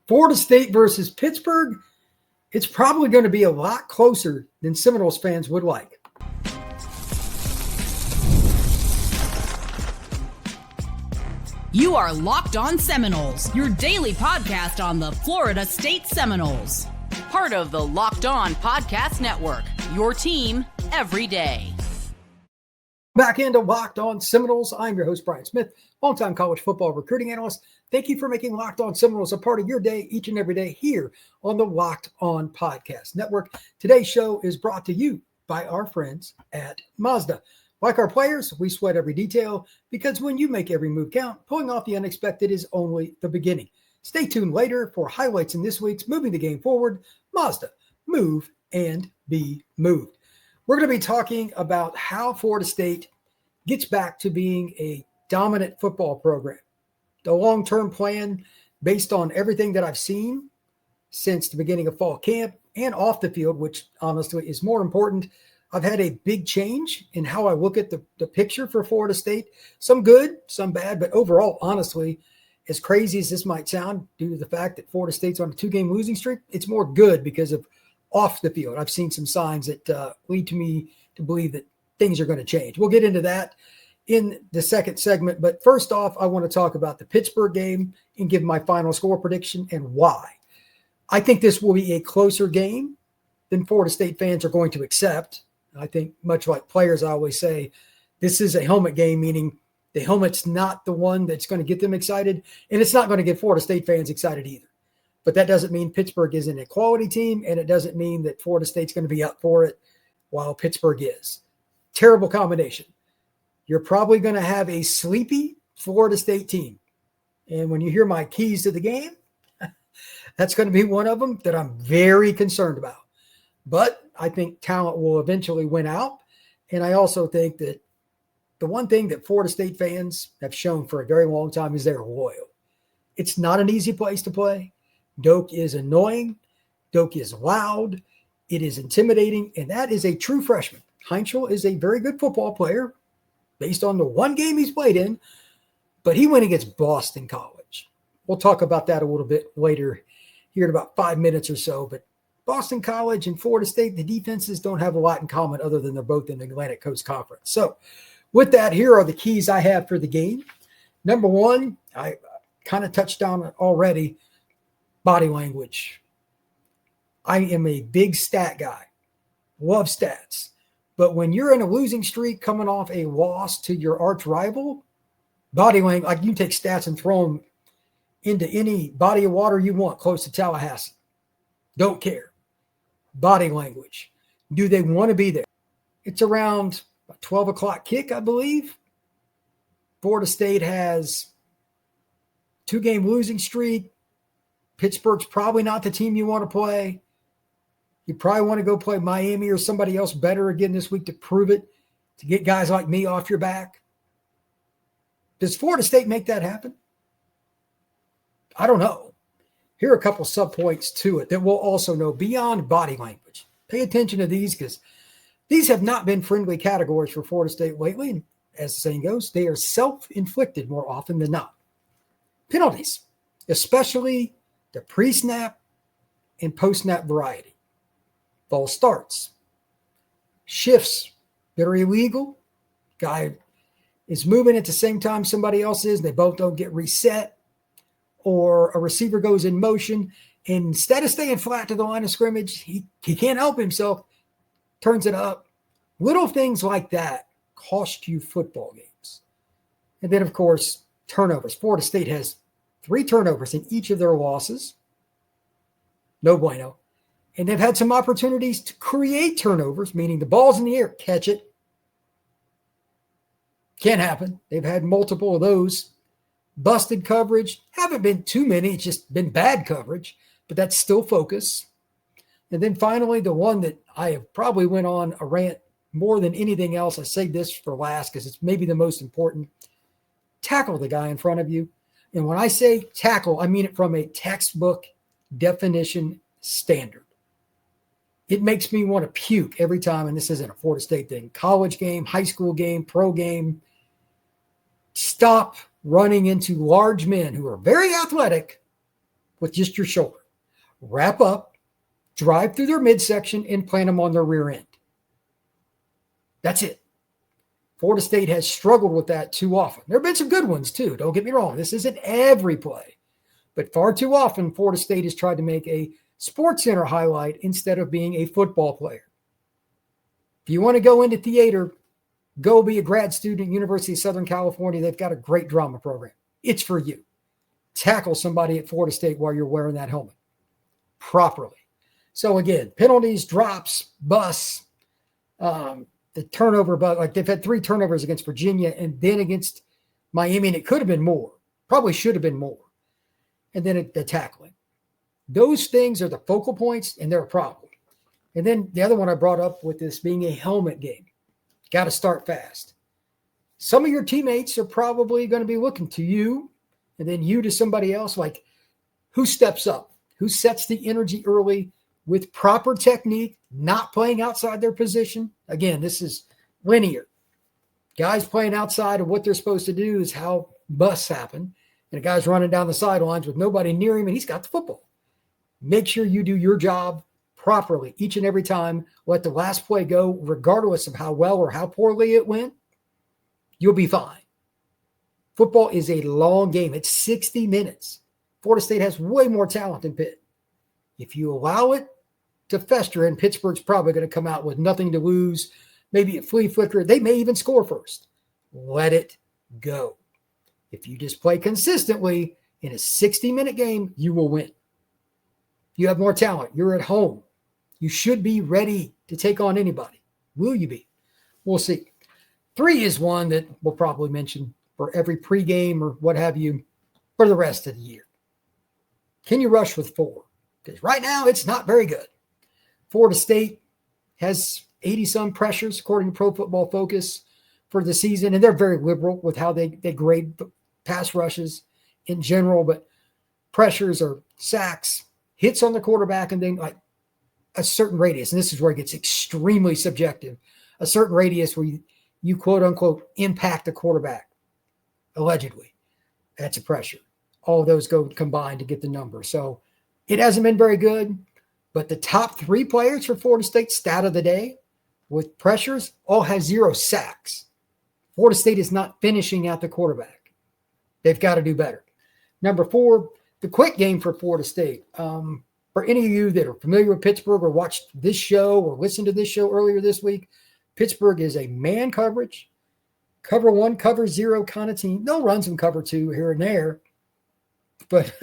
Florida State versus Pittsburgh, it's probably going to be a lot closer than Seminoles fans would like. You are Locked On Seminoles, your daily podcast on the Florida State Seminoles. Part of the Locked On Podcast Network, your team every day. Back into Locked On Seminoles. I'm your host, Brian Smith, longtime college football recruiting analyst. Thank you for making Locked On Seminoles a part of your day each and every day here on the Locked On Podcast Network. Today's show is brought to you by our friends at Mazda. Like our players, we sweat every detail because when you make every move count, pulling off the unexpected is only the beginning. Stay tuned later for highlights in this week's Moving the Game Forward, Mazda, Move and Be Moved. We're going to be talking about how Florida State gets back to being a dominant football program. The long-term plan based on everything that I've seen since the beginning of fall camp and off the field, which honestly is more important. I've had a big change in how I look at the picture for Florida State. Some good, some bad, but overall, honestly, as crazy as this might sound, due to the fact that Florida State's on a 2-game losing streak, it's more good because of off the field. I've seen some signs that lead to me to believe that things are going to change. We'll get into that in the second segment, but first off, I want to talk about the Pittsburgh game and give my final score prediction and why. I think this will be a closer game than Florida State fans are going to accept. I think much like players, I always say, this is a helmet game, meaning the helmet's not the one that's going to get them excited, and it's not going to get Florida State fans excited either. But that doesn't mean Pittsburgh isn't a quality team, and it doesn't mean that Florida State's going to be up for it while Pittsburgh is. Terrible combination. You're probably going to have a sleepy Florida State team. And when you hear my keys to the game, that's going to be one of them that I'm very concerned about. But I think talent will eventually win out. And I also think that the one thing that Florida State fans have shown for a very long time is they're loyal. It's not an easy place to play. Doak is annoying. Doak is loud. It is intimidating. And that is a true freshman. Heinschel is a very good football player based on the one game he's played in, but he went against Boston College. We'll talk about that a little bit later here in about 5 minutes or so. But Boston College and Florida State, the defenses don't have a lot in common other than they're both in the Atlantic Coast Conference. So with that, here are the keys I have for the game. Number one, I kind of touched on it already, body language. I am a big stat guy, love stats. But when you're in a losing streak coming off a loss to your arch rival, body language, like you can take stats and throw them into any body of water you want close to Tallahassee. Don't care. Body language. Do they want to be there? It's around a 12 o'clock kick, I believe. Florida State has 2-game losing streak. Pittsburgh's probably not the team you want to play. You probably want to go play Miami or somebody else better again this week to prove it, to get guys like me off your back. Does Florida State make that happen? I don't know. Here are a couple subpoints to it that we'll also know beyond body language. Pay attention to these because these have not been friendly categories for Florida State lately. And as the saying goes, they are self-inflicted more often than not. Penalties, especially the pre-snap and post-snap variety. False starts. Shifts that are illegal. Guy is moving at the same time somebody else is. They both don't get reset. Or a receiver goes in motion, and instead of staying flat to the line of scrimmage, he can't help himself, turns it up. Little things like that cost you football games. And then, of course, turnovers. Florida State has 3 turnovers in each of their losses. No bueno. And they've had some opportunities to create turnovers, meaning the ball's in the air, catch it. Can't happen. They've had multiple of those. Busted coverage, haven't been too many. It's just been bad coverage, but that's still focus. And then finally, the one that I have probably went on a rant more than anything else. I say this for last because it's maybe the most important. Tackle the guy in front of you. And when I say tackle, I mean it from a textbook definition standard. It makes me want to puke every time, and this isn't a Florida State thing, college game, high school game, pro game. Stop running into large men who are very athletic with just your shoulder. Wrap up, drive through their midsection, and plant them on their rear end. That's it. Florida State has struggled with that too often. There have been some good ones too. Don't get me wrong. This isn't every play. But far too often, Florida State has tried to make a SportsCenter highlight instead of being a football player. If you want to go into theater, go be a grad student at University of Southern California. They've got a great drama program. It's for you. Tackle somebody at Florida State while you're wearing that helmet properly. So again, penalties, drops, busts, the turnover, but like they've had 3 turnovers against Virginia and then against Miami, and it could have been more. Probably should have been more. And then the tackling. Those things are the focal points, and they're a problem. And then the other one I brought up with this being a helmet game. Got to start fast. Some of your teammates are probably going to be looking to you, and then you to somebody else, like who steps up, who sets the energy early with proper technique, not playing outside their position. Again, this is linear. Guys playing outside of what they're supposed to do is how busts happen. And a guy's running down the sidelines with nobody near him, and he's got the football. Make sure you do your job properly each and every time. Let the last play go, regardless of how well or how poorly it went. You'll be fine. Football is a long game. It's 60 minutes. Florida State has way more talent than Pitt. If you allow it to fester, and Pittsburgh's probably going to come out with nothing to lose, maybe a flea flicker, they may even score first. Let it go. If you just play consistently in a 60-minute game, you will win. You have more talent. You're at home. You should be ready to take on anybody. Will you be? We'll see. 3 is one that we'll probably mention for every pregame or what have you for the rest of the year. Can you rush with 4? Because right now it's not very good. Florida State has 80-some pressures, according to Pro Football Focus, for the season, and they're very liberal with how they grade pass rushes in general, but pressures are sacks, hits on the quarterback, and then like a certain radius, and this is where it gets extremely subjective, a certain radius where you quote-unquote impact the quarterback, allegedly. That's a pressure. All of those go combined to get the number. So it hasn't been very good, but the top 3 players for Florida State, stat of the day, with pressures, all have 0 sacks. Florida State is not finishing out the quarterback. They've got to do better. Number 4, the quick game for Florida State. For any of you that are familiar with Pittsburgh or watched this show or listened to this show earlier this week, Pittsburgh is a man coverage, cover 1, cover 0 kind of team. They'll run some cover 2 here and there, but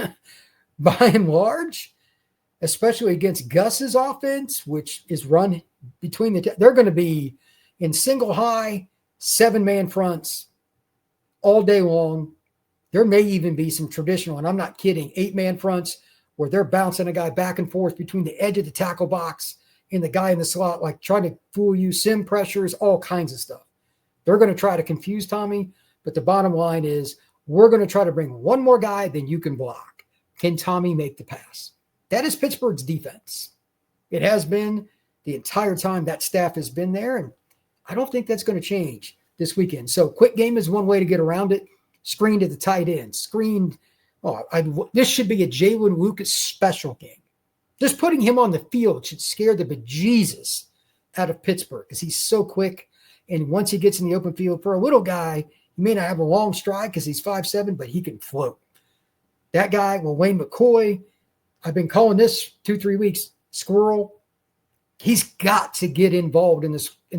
by and large, especially against Gus's offense, which is run between they're going to be in single high, 7-man fronts all day long. There may even be some traditional, and I'm not kidding, 8-man fronts where they're bouncing a guy back and forth between the edge of the tackle box and the guy in the slot, like trying to fool you, sim pressures, all kinds of stuff. They're going to try to confuse Tommy, but the bottom line is we're going to try to bring one more guy than you can block. Can Tommy make the pass? That is Pittsburgh's defense. It has been the entire time that staff has been there, and I don't think that's going to change this weekend. So quick game is one way to get around it. Screen to the tight end. Screen. This should be a Jalen Lucas special game. Just putting him on the field should scare the bejesus out of Pittsburgh because he's so quick. And once he gets in the open field, for a little guy, he may not have a long stride because he's 5'7", but he can float. That guy, Wayne McCoy, I've been calling this 2-3 weeks, Squirrel. He's got to get involved in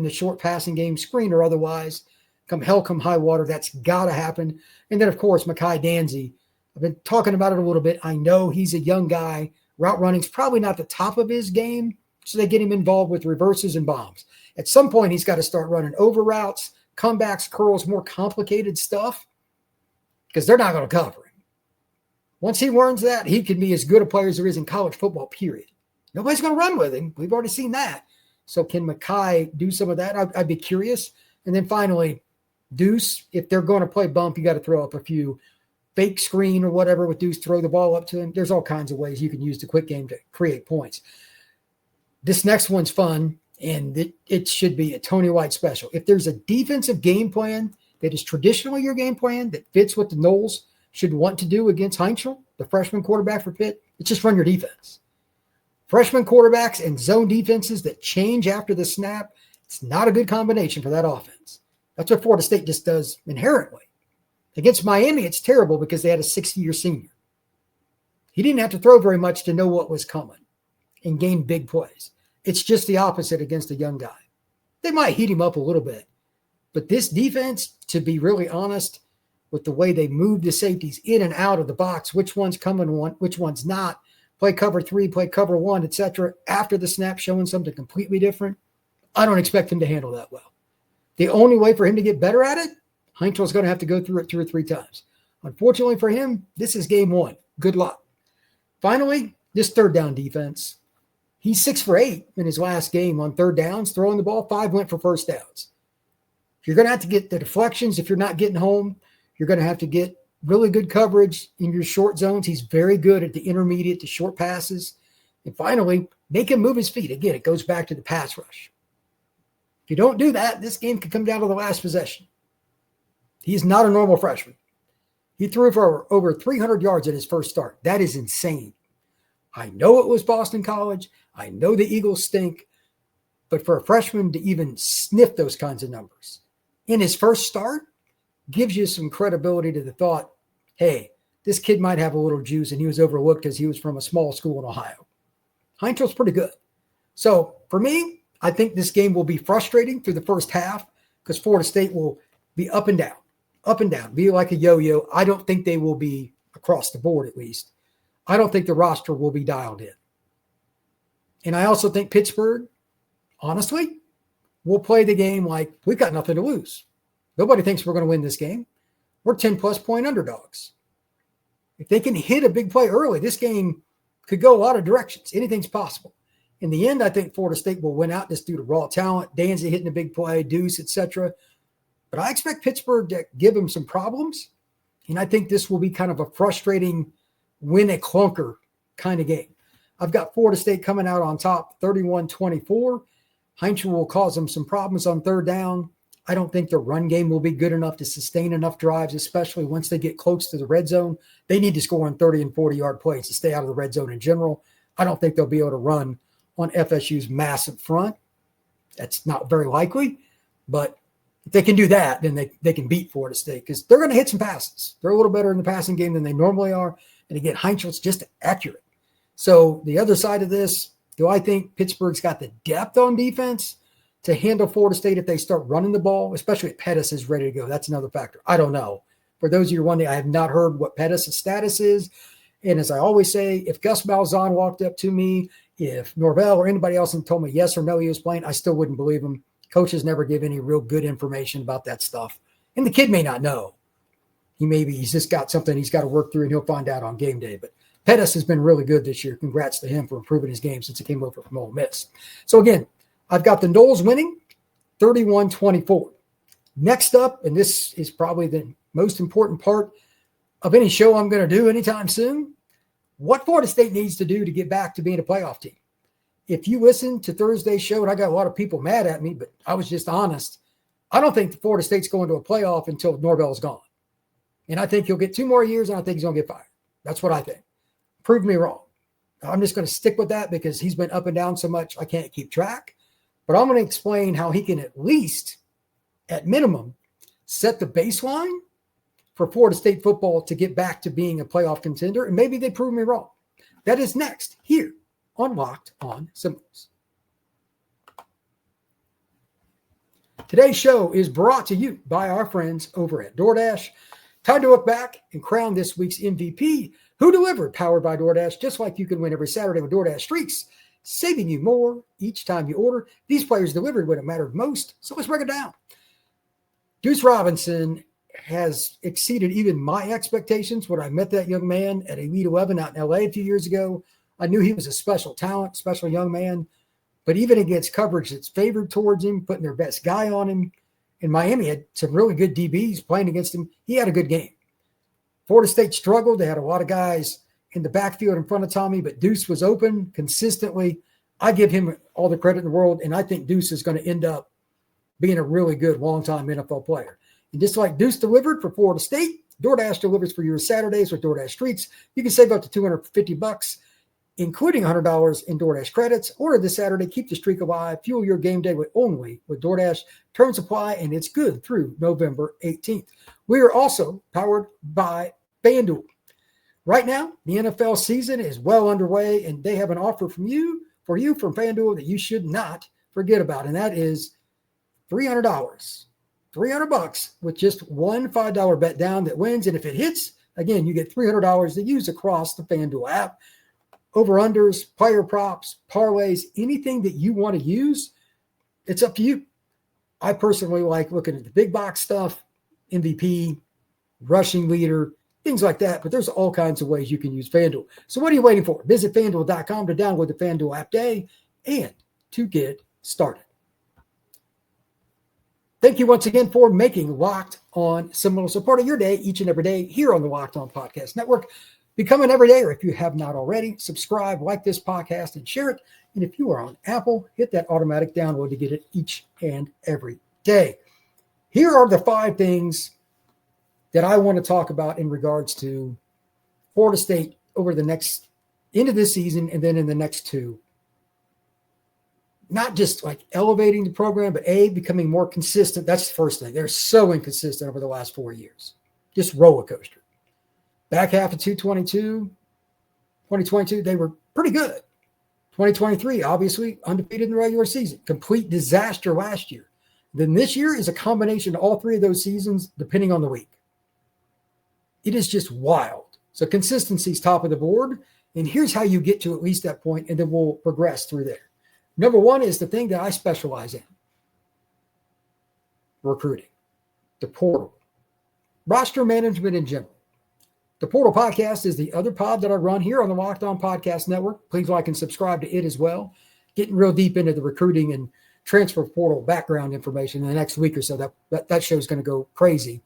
the short passing game, screen or otherwise. Come hell, come high water, that's got to happen. And then, of course, Mekhi Danzy. I've been talking about it a little bit. I know he's a young guy. Route running's probably not the top of his game, so they get him involved with reverses and bombs. At some point, he's got to start running over routes, comebacks, curls, more complicated stuff, because they're not going to cover him. Once he learns that, he can be as good a player as there is in college football, period. Nobody's going to run with him. We've already seen that. So can Mekhi do some of that? I'd be curious. And then finally, Deuce, if they're going to play bump, you got to throw up a few fake screen or whatever with Deuce, throw the ball up to him. There's all kinds of ways you can use the quick game to create points. This next one's fun, and it should be a Tony White special. If there's a defensive game plan that is traditionally your game plan that fits what the Noles should want to do against Heinzel, the freshman quarterback for Pitt, it's just run your defense. Freshman quarterbacks and zone defenses that change after the snap, it's not a good combination for that offense. That's what Florida State just does inherently. Against Miami, it's terrible because they had a 60-year senior. He didn't have to throw very much to know what was coming and gain big plays. It's just the opposite against a young guy. They might heat him up a little bit. But this defense, to be really honest, with the way they move the safeties in and out of the box, which one's coming, which one's not, play cover 3, play cover 1, etc., after the snap showing something completely different, I don't expect him to handle that well. The only way for him to get better at it, Heinzel's going to have to go through it 2 or 3 times. Unfortunately for him, this is game 1. Good luck. Finally, this third down defense. He's 6 for 8 in his last game on third downs, throwing the ball. 5 went for first downs. You're going to have to get the deflections if you're not getting home. You're going to have to get really good coverage in your short zones. He's very good at the intermediate to short passes. And finally, make him move his feet. Again, it goes back to the pass rush. If you don't do that, this game could come down to the last possession. He's not a normal freshman. He threw for over 300 yards at his first start. That is insane. I know it was Boston College. I know the Eagles stink. But for a freshman to even sniff those kinds of numbers in his first start gives you some credibility to the thought, hey, this kid might have a little juice, and he was overlooked because he was from a small school in Ohio. Heinzel's pretty good. So for me, I think this game will be frustrating through the first half because Florida State will be up and down, be like a yo-yo. I don't think they will be across the board, at least. I don't think the roster will be dialed in. And I also think Pittsburgh, honestly, will play the game like we've got nothing to lose. Nobody thinks we're going to win this game. We're 10-plus point underdogs. If they can hit a big play early, this game could go a lot of directions. Anything's possible. In the end, I think Florida State will win out just due to raw talent, Danzy hitting a big play, Deuce, etc. But I expect Pittsburgh to give them some problems, and I think this will be kind of a frustrating win-a-clunker kind of game. I've got Florida State coming out on top 31-24. Heinzel will cause them some problems on third down. I don't think the run game will be good enough to sustain enough drives, especially once they get close to the red zone. They need to score on 30 and 40-yard plays to stay out of the red zone in general. I don't think they'll be able to run on FSU's massive front. That's not very likely, but if they can do that, then they can beat Florida State because they're going to hit some passes. They're a little better in the passing game than they normally are. And again, Heinzel's just accurate. So the other side of this, do I think Pittsburgh's got the depth on defense to handle Florida State if they start running the ball, especially if Pettis is ready to go? That's another factor. I don't know. For those of you wondering, I have not heard what Pettis' status is. And as I always say, if Gus Malzahn walked up to me, if Norvell or anybody else and told me yes or no he was playing, I still wouldn't believe him. Coaches never give any real good information about that stuff. And the kid may not know. He's just got something he's got to work through, and he'll find out on game day. But Pettis has been really good this year. Congrats to him for improving his game since he came over from Ole Miss. So again, I've got the Noles winning 31-24. Next up, and this is probably the most important part of any show I'm going to do anytime soon, what Florida State needs to do to get back to being a playoff team. If you listen to Thursday's show, and I got a lot of people mad at me, but I was just honest, I don't think Florida State's going to a playoff until Norvell's gone. And I think he'll get 2 more years, and I think he's going to get fired. That's what I think. Prove me wrong. I'm just going to stick with that because he's been up and down so much I can't keep track. But I'm going to explain how he can at least, at minimum, set the baseline for Florida State football to get back to being a playoff contender, and maybe they prove me wrong. That is next here on Locked On Seminoles. Today's show is brought to you by our friends over at DoorDash. Time to look back and crown this week's MVP, who delivered, powered by DoorDash, just like you can win every Saturday with DoorDash Streaks, saving you more each time you order. These players delivered when it mattered most, so let's break it down. Deuce Robinson has exceeded even my expectations when I met that young man at Elite 11 out in LA a few years ago. I knew he was a special talent, special young man, but even against coverage that's favored towards him, putting their best guy on him, and Miami had some really good DBs playing against him, he had a good game. Florida State struggled. They had a lot of guys in the backfield in front of Tommy, but Deuce was open consistently. I give him all the credit in the world, and I think Deuce is going to end up being a really good long-time NFL player. And just like Deuce delivered for Florida State, DoorDash delivers for your Saturdays with DoorDash Streaks. You can save up to $250, including $100 in DoorDash credits. Order this Saturday. Keep the streak alive. Fuel your game day with DoorDash. Terms apply, and it's good through November 18th. We are also powered by FanDuel. Right now, the NFL season is well underway, and they have an offer for you from FanDuel that you should not forget about, and that is $300. $300 with just one $5 bet down that wins, and if it hits, again, you get $300 to use across the FanDuel app. Over-unders, player props, parlays, anything that you want to use, it's up to you. I personally like looking at the big box stuff, MVP, rushing leader, things like that, but there's all kinds of ways you can use FanDuel. So what are you waiting for? Visit FanDuel.com to download the FanDuel app today and to get started. Thank you once again for making Locked On Seminoles a part of your day each and every day here on the Locked On Podcast Network. Become an everyday, or if you have not already, subscribe, like this podcast, and share it. And if you are on Apple, hit that automatic download to get it each and every day. Here are the 5 things that I want to talk about in regards to Florida State over the next end of this season and then in the next 2. Not just like elevating the program, but becoming more consistent. That's the first thing. They're so inconsistent over the last 4 years. Just roller coaster. Back half of 2022, they were pretty good. 2023, obviously, undefeated in the regular season. Complete disaster last year. Then this year is a combination of all 3 of those seasons, depending on the week. It is just wild. So consistency is top of the board. And here's how you get to at least that point, and then we'll progress through there. Number 1 is the thing that I specialize in. Recruiting. The portal. Roster management in general. The Portal Podcast is the other pod that I run here on the Locked On Podcast Network. Please like and subscribe to it as well. Getting real deep into the recruiting and transfer portal background information in the next week or so. That show is going to go crazy.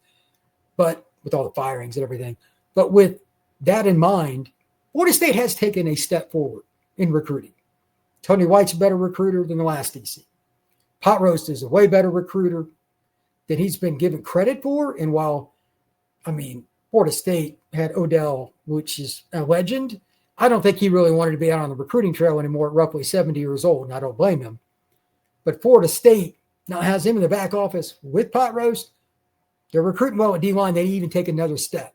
But with all the firings and everything. But with that in mind, Florida State has taken a step forward in recruiting. Tony White's a better recruiter than the last DC. Pot Roast is a way better recruiter than he's been given credit for. And while, Florida State had Odell, which is a legend, I don't think he really wanted to be out on the recruiting trail anymore at roughly 70 years old, and I don't blame him. But Florida State now has him in the back office with Pot Roast. They're recruiting well at D-line. They even take another step.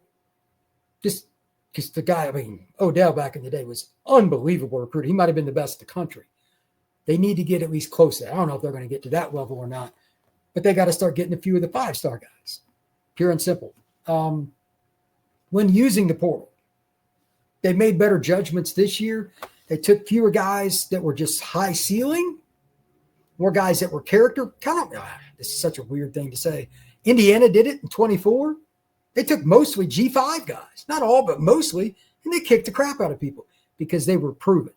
Just because the guy, Odell back in the day was unbelievable recruiter. He might have been the best in the country. They need to get at least close to that. I don't know if they're going to get to that level or not, but they got to start getting a few of the 5-star guys. Pure and simple. When using the portal, they made better judgments this year. They took fewer guys that were just high ceiling, more guys that were character. This is such a weird thing to say. Indiana did it in 24. They took mostly G5 guys, not all, but mostly, and they kicked the crap out of people because they were proven.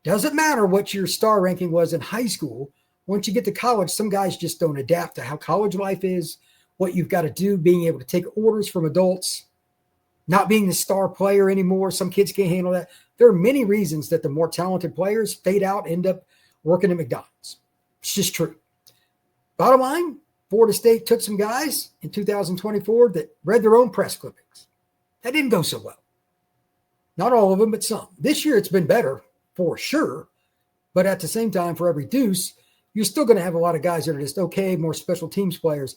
Doesn't matter what your star ranking was in high school. Once you get to college, some guys just don't adapt to how college life is, what you've got to do, being able to take orders from adults, not being the star player anymore. Some kids can't handle that. There are many reasons that the more talented players fade out, end up working at McDonald's. It's just true. Bottom line, Florida State took some guys in 2024 that read their own press clippings. That didn't go so well. Not all of them, but some. This year it's been better for sure. But at the same time, for every deuce, you're still going to have a lot of guys that are just okay, more special teams players.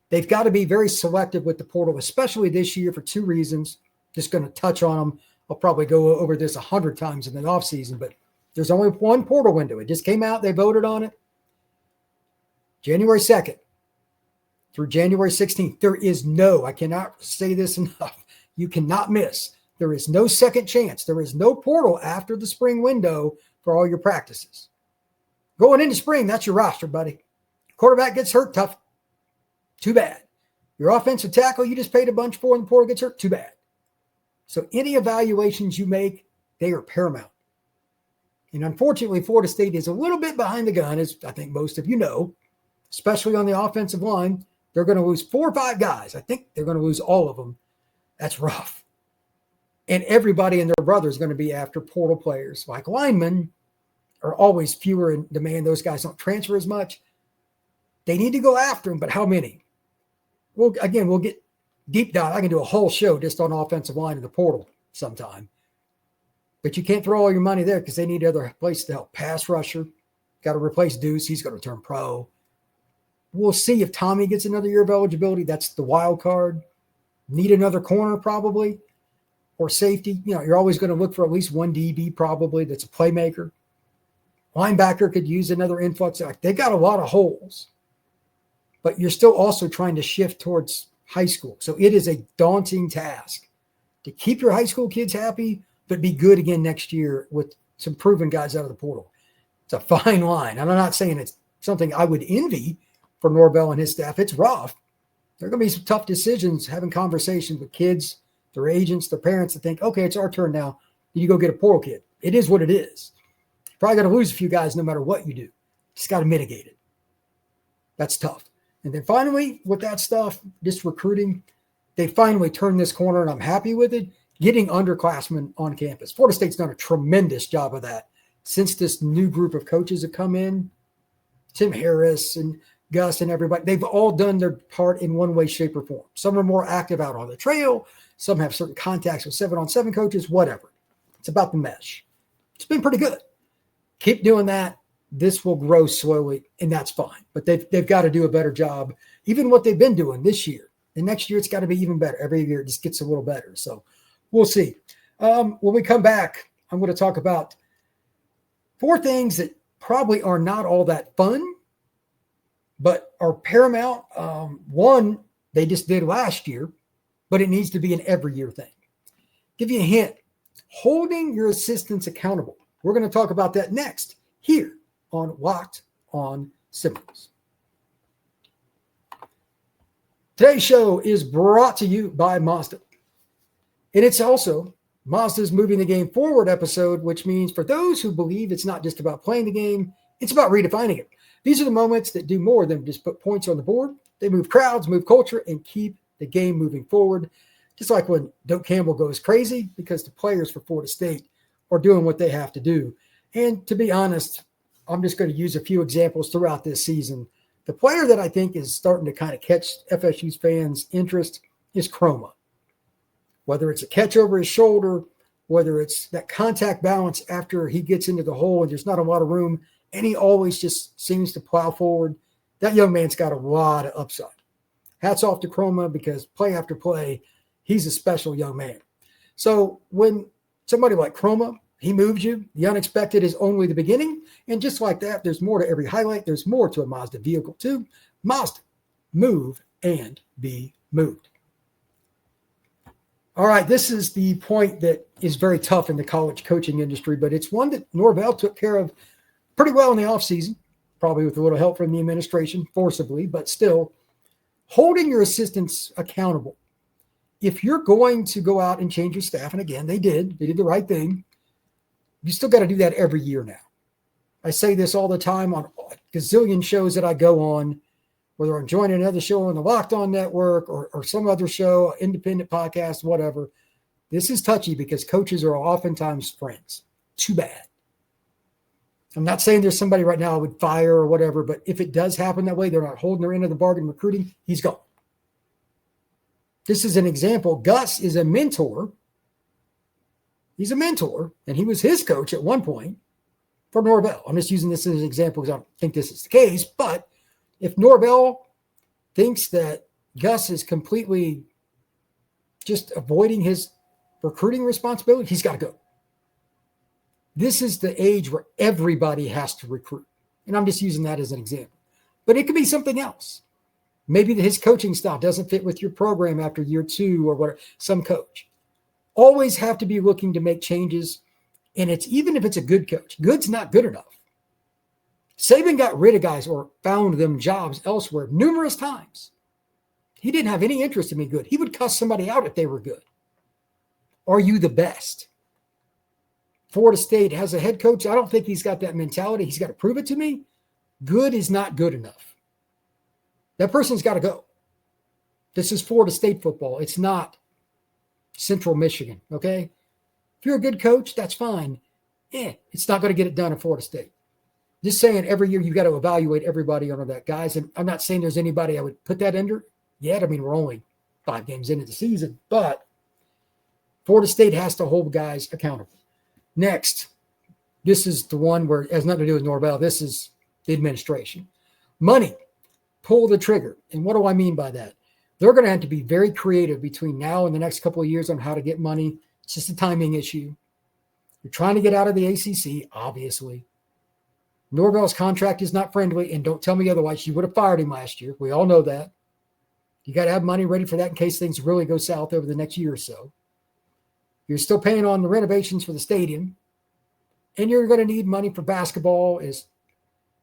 They've got to be very selective with the portal, especially this year for 2 reasons. Just going to touch on them. I'll probably go over this 100 times in the offseason, but there's only one portal window. It just came out. They voted on it. January 2nd through January 16th. There is I cannot say this enough. You cannot miss. There is no second chance. There is no portal after the spring window for all your practices. Going into spring, that's your roster, buddy. Quarterback gets hurt, tough. Too bad. Your offensive tackle you just paid a bunch for in the portal gets hurt, too bad. So any evaluations you make, they are paramount. And unfortunately, Florida State is a little bit behind the gun, as I think most of you know, especially on the offensive line. They're going to lose 4 or 5 guys. I think they're going to lose all of them. That's rough. And everybody and their brother is going to be after portal players. Like linemen are always fewer in demand. Those guys don't transfer as much. They need to go after them, but how many? Well, again, we'll get deep dive. I can do a whole show just on offensive line in the portal sometime. But you can't throw all your money there because they need other places to help. Pass rusher, got to replace Deuce. He's going to turn pro. We'll see if Tommy gets another year of eligibility. That's the wild card. Need another corner probably, or safety. You're always going to look for at least one DB probably that's a playmaker. Linebacker could use another influx. They got a lot of holes, but you're still also trying to shift towards high school. So it is a daunting task to keep your high school kids happy, but be good again next year with some proven guys out of the portal. It's a fine line. And I'm not saying it's something I would envy for Norvell and his staff. It's rough. There are going to be some tough decisions, having conversations with kids, their agents, their parents to think, okay, it's our turn now. You go get a portal kid. It is what it is. You're probably going to lose a few guys no matter what you do. Just got to mitigate it. That's tough. And then finally, with that stuff, just recruiting, they finally turned this corner, and I'm happy with it, getting underclassmen on campus. Florida State's done a tremendous job of that since this new group of coaches have come in. Tim Harris and Gus and everybody, they've all done their part in one way, shape, or form. Some are more active out on the trail. Some have certain contacts with 7-on-7 coaches, whatever. It's about the mesh. It's been pretty good. Keep doing that. This will grow slowly, and that's fine. But they've got to do a better job, even what they've been doing this year. And next year, it's got to be even better. Every year, it just gets a little better. So we'll see. When we come back, I'm going to talk about 4 things that probably are not all that fun, but are paramount. One, they just did last year, but it needs to be an every year thing. Give you a hint. Holding your assistants accountable. We're going to talk about that next here on Locked On Seminoles. Today's show is brought to you by Mazda. And it's also Mazda's Moving the Game Forward episode, which means for those who believe it's not just about playing the game, it's about redefining it. These are the moments that do more than just put points on the board. They move crowds, move culture, and keep the game moving forward. Just like when Doak Campbell goes crazy because the players for Florida State are doing what they have to do. And to be honest, I'm just going to use a few examples throughout this season. The player that I think is starting to kind of catch FSU's fans' interest is Chroma. Whether it's a catch over his shoulder, whether it's that contact balance after he gets into the hole and there's not a lot of room, and he always just seems to plow forward. That young man's got a lot of upside. Hats off to Chroma because play after play, he's a special young man. So when somebody like Chroma, he moves you, the unexpected is only the beginning. And just like that, there's more to every highlight. There's more to a Mazda vehicle too. Mazda, move and be moved. All right, this is the point that is very tough in the college coaching industry, but it's one that Norvell took care of pretty well in the offseason, probably with a little help from the administration, forcibly, but still holding your assistants accountable. If you're going to go out and change your staff, and again, they did the right thing, you still got to do that every year now. I say this all the time on a gazillion shows that I go on, whether I'm joining another show on the Locked On Network or some other show, independent podcast, whatever. This is touchy because coaches are oftentimes friends. Too bad. I'm not saying there's somebody right now I would fire or whatever, but if it does happen that way, they're not holding their end of the bargain recruiting, he's gone. This is an example. Gus is a mentor. He's a mentor, and he was his coach at one point for Norvell. I'm just using this as an example because I don't think this is the case, but if Norvell thinks that Gus is completely just avoiding his recruiting responsibility, he's got to go. This is the age where everybody has to recruit. And I'm just using that as an example. But it could be something else. Maybe his coaching style doesn't fit with your program after year 2 or whatever, some coach. Always have to be looking to make changes. And it's even if it's a good coach, good's not good enough. Saban got rid of guys or found them jobs elsewhere numerous times. He didn't have any interest in being good. He would cuss somebody out if they were good. Are you the best? Florida State has a head coach. I don't think he's got that mentality. He's got to prove it to me. Good is not good enough. That person's got to go. This is Florida State football. It's not Central Michigan, okay? If you're a good coach, that's fine. It's not going to get it done at Florida State. Just saying every year you've got to evaluate everybody under that, guys. And I'm not saying there's anybody I would put that under yet. I mean, we're only 5 games into the season, but Florida State has to hold guys accountable. Next, this is the one where it has nothing to do with Norvell. This is the administration. Money, pull the trigger. And what do I mean by that? They're going to have to be very creative between now and the next couple of years on how to get money. It's just a timing issue. You're trying to get out of the ACC, obviously. Norvell's contract is not friendly, and don't tell me otherwise. You would have fired him last year. We all know that. You got to have money ready for that in case things really go south over the next year or so. You're still paying on the renovations for the stadium, and you're going to need money for basketball. As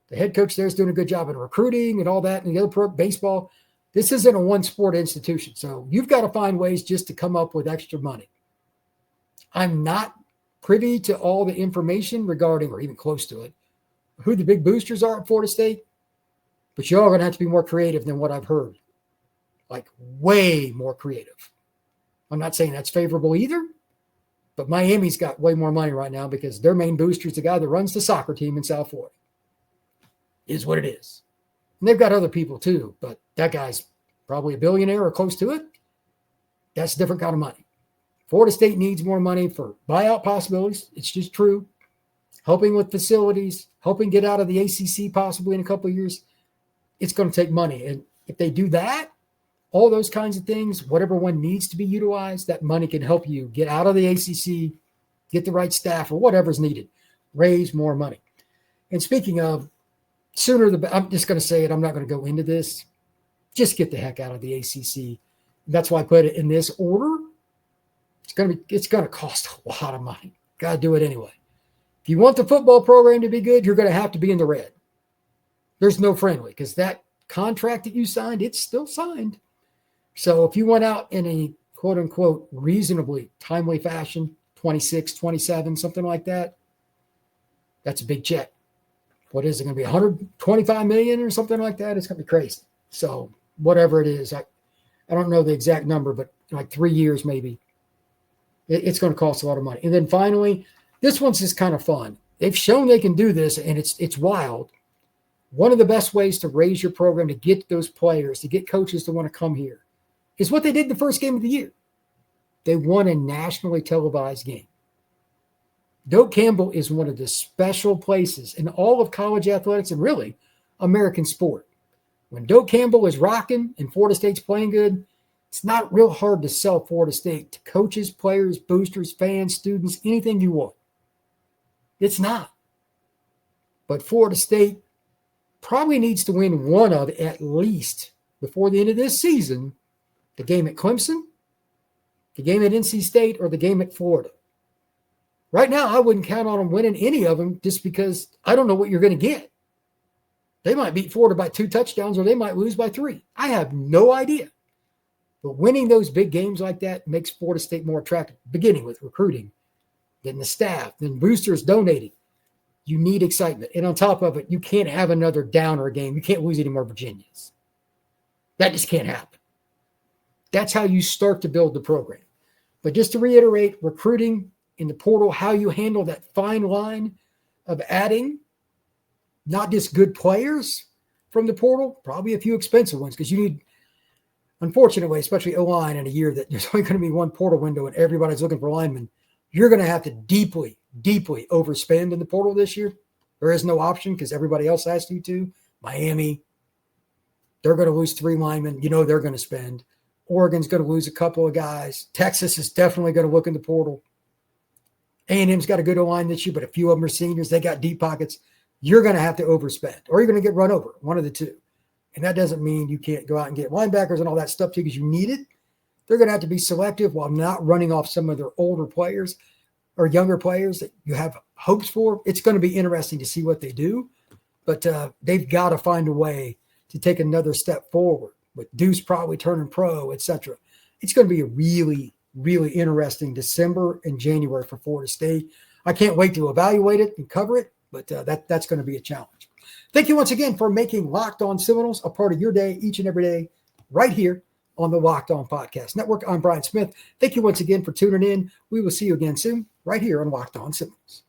the head coach there is doing a good job in recruiting and all that, and the other baseball. This isn't a one-sport institution, so you've got to find ways just to come up with extra money. I'm not privy to all the information regarding, or even close to it, who the big boosters are at Florida State, but you're all going to have to be more creative than what I've heard, like way more creative. I'm not saying that's favorable either, but Miami's got way more money right now because their main booster is the guy that runs the soccer team in South Florida. Is what it is. And they've got other people too, but that guy's probably a billionaire or close to it. That's a different kind of money. Florida State needs more money for buyout possibilities. It's just true. Helping with facilities, helping get out of the ACC possibly in a couple of years. It's going to take money. And if they do that, all those kinds of things, whatever one needs to be utilized, that money can help you get out of the ACC, get the right staff or whatever's needed, raise more money. And speaking of, sooner the better, I'm just going to say it. I'm not going to go into this. Just get the heck out of the ACC. That's why I put it in this order. It's going to cost a lot of money. Got to do it anyway. If you want the football program to be good, you're going to have to be in the red. There's no friendly because that contract that you signed, it's still signed. So if you went out in a quote unquote reasonably timely fashion, 26, 27, something like that, that's a big check. What is it going to be? 125 million or something like that? It's going to be crazy. So whatever it is, I don't know the exact number, but like 3 years maybe. It's going to cost a lot of money. And then finally, this one's just kind of fun. They've shown they can do this, and it's wild. One of the best ways to raise your program, to get those players, to get coaches to want to come here, is what they did the first game of the year. They won a nationally televised game. Doak Campbell is one of the special places in all of college athletics and really American sport. When Doak Campbell is rocking and Florida State's playing good, it's not real hard to sell Florida State to coaches, players, boosters, fans, students, anything you want. It's not. But Florida State probably needs to win one of, at least before the end of this season, the game at Clemson, the game at NC State, or the game at Florida. Right now, I wouldn't count on them winning any of them just because I don't know what you're going to get. They might beat Florida by 2 touchdowns or they might lose by 3. I have no idea. But winning those big games like that makes Florida State more attractive, beginning with recruiting, then the staff, then boosters donating. You need excitement. And on top of it, you can't have another downer game. You can't lose any more Virginias. That just can't happen. That's how you start to build the program. But just to reiterate, recruiting in the portal, how you handle that fine line of adding not just good players from the portal, probably a few expensive ones, because you need, unfortunately, especially O-line in a year that there's only going to be one portal window and everybody's looking for linemen, you're going to have to deeply, deeply overspend in the portal this year. There is no option because everybody else has to. Miami, they're going to lose 3 linemen. You know they're going to spend. Oregon's going to lose a couple of guys. Texas is definitely going to look in the portal. A&M's got a good O-line this year, but a few of them are seniors. They got deep pockets. You're going to have to overspend, or you're going to get run over, one of the two. And that doesn't mean you can't go out and get linebackers and all that stuff too because you need it. They're going to have to be selective while not running off some of their older players or younger players that you have hopes for. It's going to be interesting to see what they do, but they've got to find a way to take another step forward with Deuce probably turning pro, etc. It's going to be a really, really interesting December and January for Florida State. I can't wait to evaluate it and cover it, but that's going to be a challenge. Thank you once again for making Locked On Seminoles a part of your day each and every day right here on the Locked On Podcast Network. I'm Brian Smith. Thank you once again for tuning in. We will see you again soon right here on Locked On Seminoles.